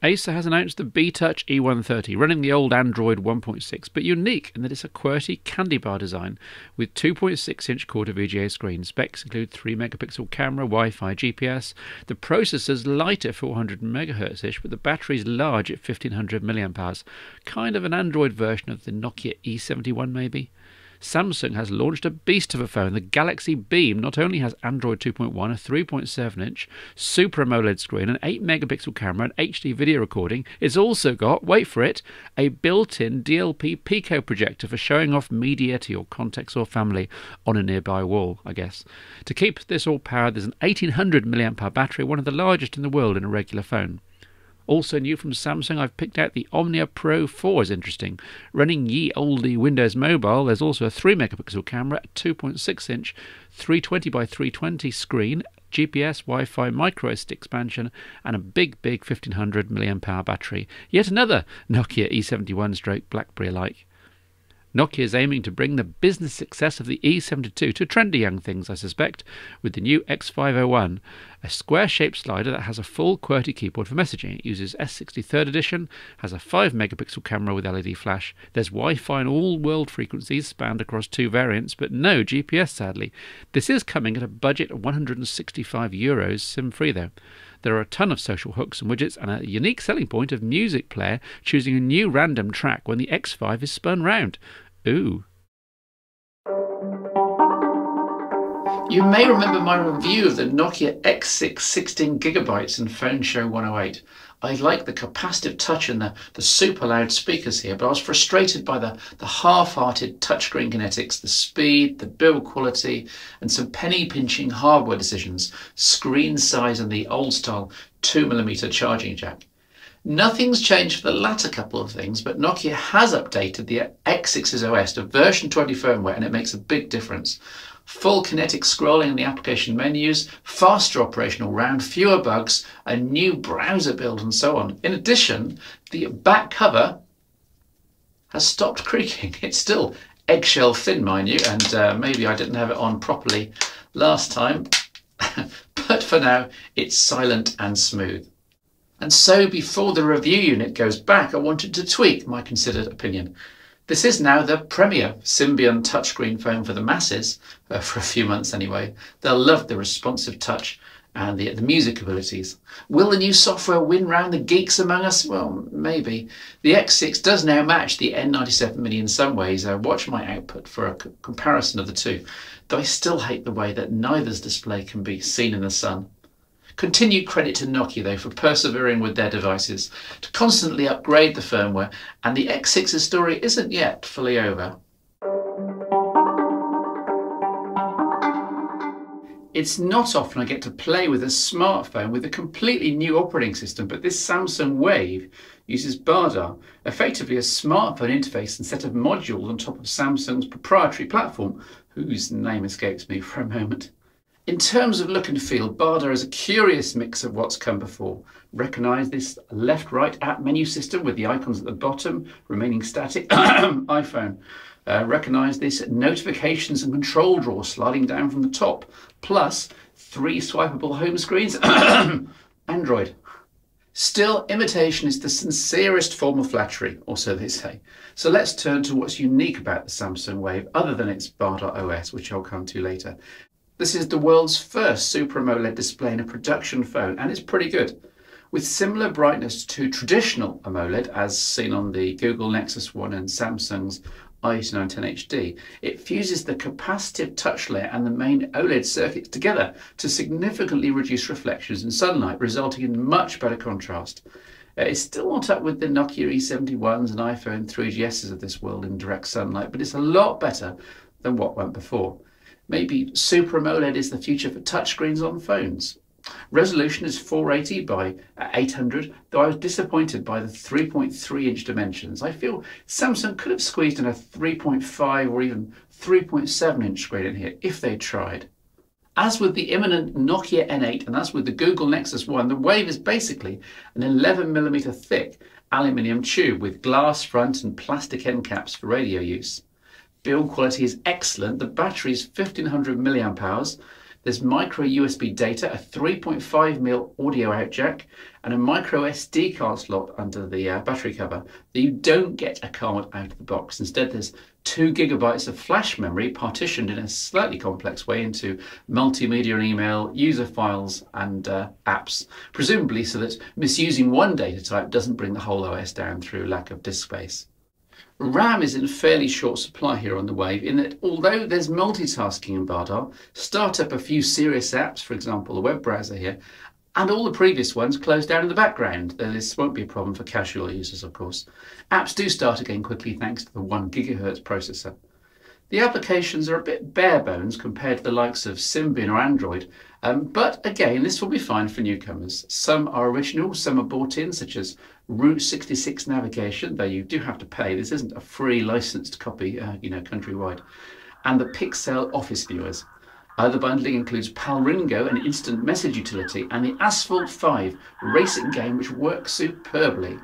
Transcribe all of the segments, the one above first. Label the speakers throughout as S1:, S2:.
S1: Acer has announced the B-Touch E130, running the old Android 1.6, but unique in that it's a QWERTY candy bar design with 2.6-inch Quarter VGA screen. Specs include 3-megapixel camera, Wi-Fi, GPS. The processor's light at 400 MHz-ish, but the battery's large at 1500 mAh. Kind of an Android version of the Nokia E71 maybe. Samsung has launched a beast of a phone. The Galaxy Beam not only has Android 2.1, a 3.7-inch Super AMOLED screen, an 8-megapixel camera, and HD video recording, it's also got, wait for it, a built-in DLP Pico projector for showing off media to your contacts or family on a nearby wall, I guess. To keep this all powered, there's an 1800 mAh battery, one of the largest in the world in a regular phone. Also new from Samsung, I've picked out the Omnia Pro 4 is interesting. Running ye olde Windows Mobile, there's also a 3-megapixel camera, a 2.6-inch 320 by 320 screen, GPS, Wi-Fi, micro SD expansion, and a big 1500 mAh battery. Yet another Nokia E71/BlackBerry alike. Nokia is aiming to bring the business success of the E72 to trendy young things, I suspect, with the new X501, a square-shaped slider that has a full QWERTY keyboard for messaging. It uses S60 3rd edition, has a 5-megapixel camera with LED flash. There's Wi-Fi on all world frequencies spanned across 2 variants, but no GPS, sadly. This is coming at a budget of €165, SIM-free though. There are a ton of social hooks and widgets, and a unique selling point of music player choosing a new random track when the X5 is spun round. Ooh. You may remember my review of the Nokia X6 16GB in Phone Show 108. I like the capacitive touch and the super loud speakers here, but I was frustrated by the half-hearted touchscreen kinetics, the speed, the build quality, and some penny-pinching hardware decisions, screen size and the old-style 2mm charging jack. Nothing's changed for the latter couple of things, but Nokia has updated the X6's OS to version 20 firmware, and it makes a big difference. Full kinetic scrolling in the application menus, faster operational round, fewer bugs, a new browser build, and so on. In addition, the back cover has stopped creaking. It's still eggshell thin, mind you, and maybe I didn't have it on properly last time, but for now it's silent and smooth. And so before the review unit goes back, I wanted to tweak my considered opinion. This is now the premier Symbian touchscreen phone for the masses, for a few months anyway. They'll love the responsive touch and the music abilities. Will the new software win round the geeks among us? Well, maybe. The X6 does now match the N97 Mini in some ways. Watch my output for a comparison of the two, though I still hate the way that neither's display can be seen in the sun. Continued credit to Nokia though for persevering with their devices, to constantly upgrade the firmware, and the X6's story isn't yet fully over. It's not often I get to play with a smartphone with a completely new operating system, but this Samsung Wave uses Bardar, effectively a smartphone interface and set of modules on top of Samsung's proprietary platform, whose name escapes me for a moment. In terms of look and feel, Bardar is a curious mix of what's come before. Recognise this left-right app menu system with the icons at the bottom remaining static. iPhone. Recognise this notifications and control drawer sliding down from the top. Plus 3 swipeable home screens. Android. Still, imitation is the sincerest form of flattery, or so they say. So let's turn to what's unique about the Samsung Wave, other than its Bardar OS, which I'll come to later. This is the world's first Super AMOLED display in a production phone, and it's pretty good. With similar brightness to traditional AMOLED, as seen on the Google Nexus 1 and Samsung's i910 HD, it fuses the capacitive touch layer and the main OLED circuits together to significantly reduce reflections in sunlight, resulting in much better contrast. It's still not up with the Nokia E71s and iPhone 3GSs of this world in direct sunlight, but it's a lot better than what went before. Maybe Super AMOLED is the future for touchscreens on phones. Resolution is 480 by 800, though I was disappointed by the 3.3-inch dimensions. I feel Samsung could have squeezed in a 3.5 or even 3.7-inch screen in here if they tried. As with the imminent Nokia N8 and as with the Google Nexus 1, the Wave is basically an 11mm thick aluminium tube with glass front and plastic end caps for radio use. Build quality is excellent. The battery is 1500 mAh, There's micro USB data, a 3.5mm audio out jack, and a micro SD card slot under the battery cover. You don't get a card out of the box. Instead, there's 2 GB of flash memory partitioned in a slightly complex way into multimedia and email, user files and apps, presumably so that misusing one data type doesn't bring the whole OS down through lack of disk space. RAM is in fairly short supply here on the Wave, in that although there's multitasking in Bardar, start up a few serious apps, for example the web browser here, and all the previous ones close down in the background, though this won't be a problem for casual users of course. Apps do start again quickly thanks to the 1 GHz processor. The applications are a bit bare bones compared to the likes of Symbian or Android, but again this will be fine for newcomers. Some are original, some are bought in, such as Route 66 navigation, though you do have to pay. This isn't a free licensed copy, countrywide. And the Pixel Office viewers. Other bundling includes Palringo, an instant message utility, and the Asphalt 5 racing game, which works superbly.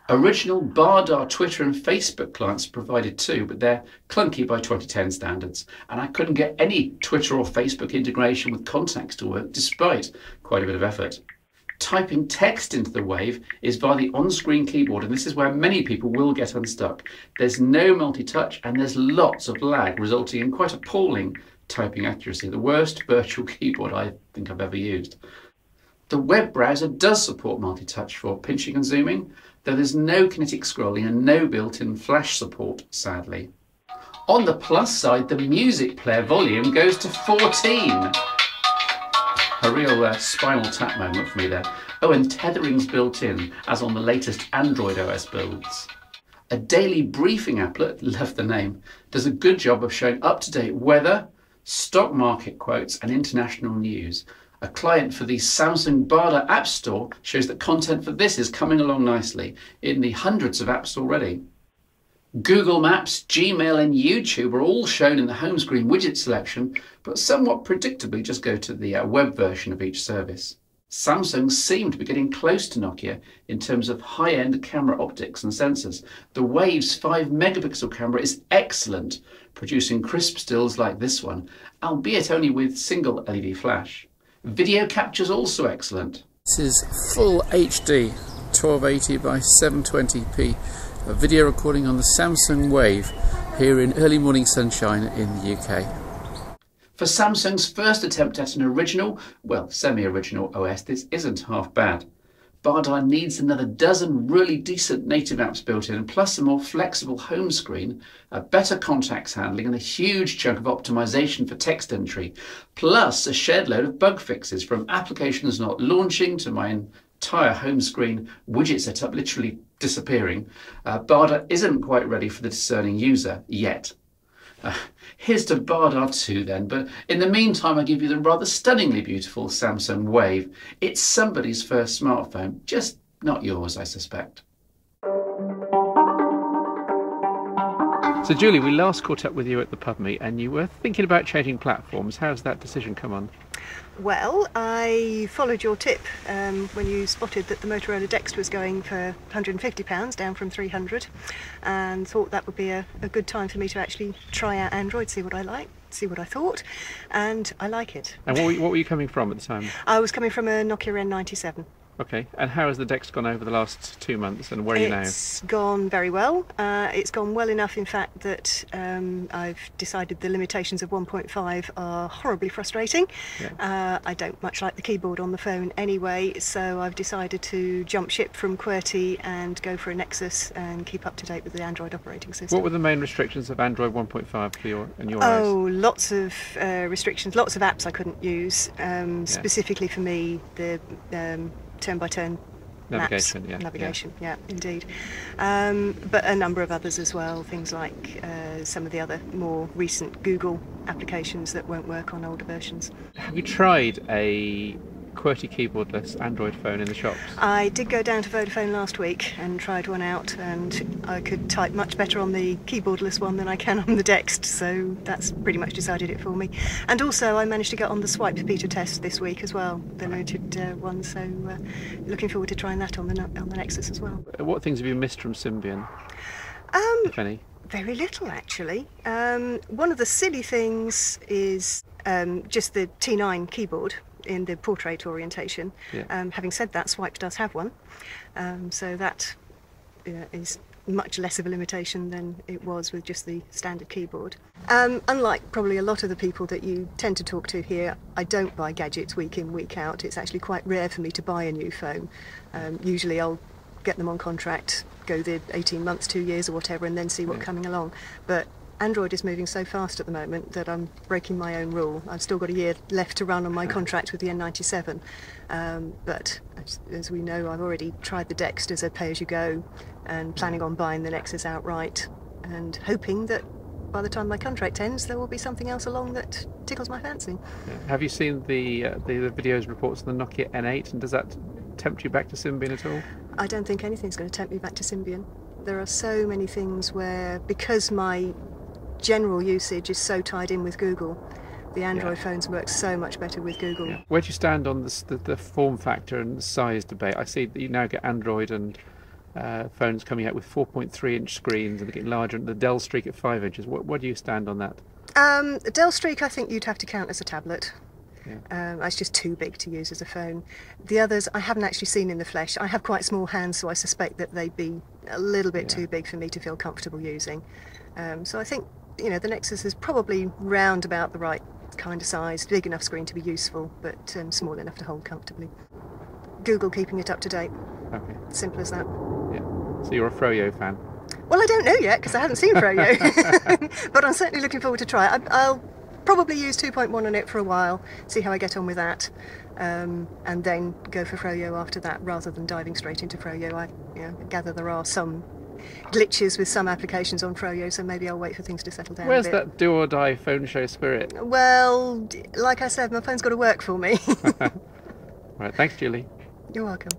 S1: Original Bardar Twitter and Facebook clients are provided too, but they're clunky by 2010 standards, and I couldn't get any Twitter or Facebook integration with contacts to work, despite quite a bit of effort. Typing text into the Wave is via the on-screen keyboard, and this is where many people will get unstuck. There's no multi-touch and there's lots of lag, resulting in quite appalling typing accuracy, the worst virtual keyboard I think I've ever used. The web browser does support multi-touch for pinching and zooming, though there's no kinetic scrolling and no built-in flash support, sadly. On the plus side, the music player volume goes to 14. A real Spinal Tap moment for me there. Oh, and tethering's built in, as on the latest Android OS builds. A daily briefing applet, love the name, does a good job of showing up-to-date weather, stock market quotes and international news. A client for the Samsung Bardar App Store shows that content for this is coming along nicely, in the hundreds of apps already. Google Maps, Gmail and YouTube are all shown in the home screen widget selection, but somewhat predictably just go to the web version of each service. Samsung seem to be getting close to Nokia in terms of high-end camera optics and sensors. The Wave's 5-megapixel camera is excellent, producing crisp stills like this one, albeit only with single LED flash. Video capture's also excellent.
S2: This is full HD 1280 by 720p, a video recording on the Samsung Wave here in early morning sunshine in the UK.
S1: For Samsung's first attempt at an original, well, semi-original OS, this isn't half bad. Bardar needs another dozen really decent native apps built in, plus a more flexible home screen, a better contacts handling and a huge chunk of optimization for text entry, plus a shed load of bug fixes from applications not launching to my entire home screen widget setup literally disappearing. Bardar isn't quite ready for the discerning user yet. Here's to Bardar 2 then, but in the meantime I give you the rather stunningly beautiful Samsung Wave. It's somebody's first smartphone, just not yours I suspect.
S3: So Julie, we last caught up with you at the pub meet and you were thinking about changing platforms. How's that decision come on?
S4: Well, I followed your tip when you spotted that the Motorola Dex was going for £150 down from £300, and thought that would be a good time for me to actually try out Android, see what I like, see what I thought, and I like it.
S3: And what were you coming from at the time?
S4: I was coming from a Nokia N97.
S3: Okay, and how has the Dex gone over the last 2 months and where are you now?
S4: It's gone very well. It's gone well enough in fact that I've decided the limitations of 1.5 are horribly frustrating. Yeah. I don't much like the keyboard on the phone anyway, so I've decided to jump ship from QWERTY and go for a Nexus and keep up to date with the Android operating system.
S3: What were the main restrictions of Android 1.5 for your OS?
S4: Oh, lots of restrictions, lots of apps I couldn't use. Specifically for me, the turn-by-turn
S3: navigation,
S4: navigation, yeah, indeed. But a number of others as well, things like some of the other more recent Google applications that won't work on older versions.
S3: Have you tried a QWERTY keyboardless Android phone in the shops?
S4: I did go down to Vodafone last week and tried one out, and I could type much better on the keyboardless one than I can on the Dex, so that's pretty much decided it for me. And also I managed to get on the Swipe beta test this week as well, the limited one, so looking forward to trying that on the Nexus as well.
S3: What things have you missed from Symbian, if any?
S4: Very little, actually. One of the silly things is just the T9 keyboard in the portrait orientation.
S3: Yeah.
S4: Having said that, Swipe does have one, so that is much less of a limitation than it was with just the standard keyboard. Unlike probably a lot of the people that you tend to talk to here, I don't buy gadgets week in, week out. It's actually quite rare for me to buy a new phone. Usually I'll get them on contract, go the 18 months, 2 years or whatever, and then see what's coming along. But Android is moving so fast at the moment that I'm breaking my own rule. I've still got a year left to run on my contract with the N97, but as we know, I've already tried the Dext as a pay-as-you-go and planning on buying the Nexus outright and hoping that by the time my contract ends there will be something else along that tickles my fancy.
S3: Yeah. Have you seen the videos reports of the Nokia N8, and does that tempt you back to Symbian at all?
S4: I don't think anything's going to tempt me back to Symbian. There are so many things where, because my general usage is so tied in with Google, the Android phones work so much better with Google.
S3: Yeah. Where do you stand on the form factor and size debate? I see that you now get Android and phones coming out with 4.3-inch screens and they're getting larger, and the Dell Streak at 5 inches. Where do you stand on that?
S4: The Dell Streak I think you'd have to count as a tablet.
S3: Yeah.
S4: It's just too big to use as a phone. The others I haven't actually seen in the flesh. I have quite small hands, so I suspect that they'd be a little bit too big for me to feel comfortable using. So I think, you know, the Nexus is probably round about the right kind of size, big enough screen to be useful, but small enough to hold comfortably. Google keeping it up to date.
S3: Okay.
S4: Simple as that.
S3: Yeah. So you're a Froyo fan?
S4: Well, I don't know yet because I haven't seen Froyo, but I'm certainly looking forward to try it. I'll probably use 2.1 on it for a while, see how I get on with that, and then go for Froyo after that, rather than diving straight into Froyo. I gather there are some glitches with some applications on Froyo, so maybe I'll wait for things to settle down
S3: Where's
S4: a bit.
S3: that do or die phone show spirit?
S4: Well, like I said, my phone's got to work for me.
S3: Right, thanks Julie.
S4: You're welcome.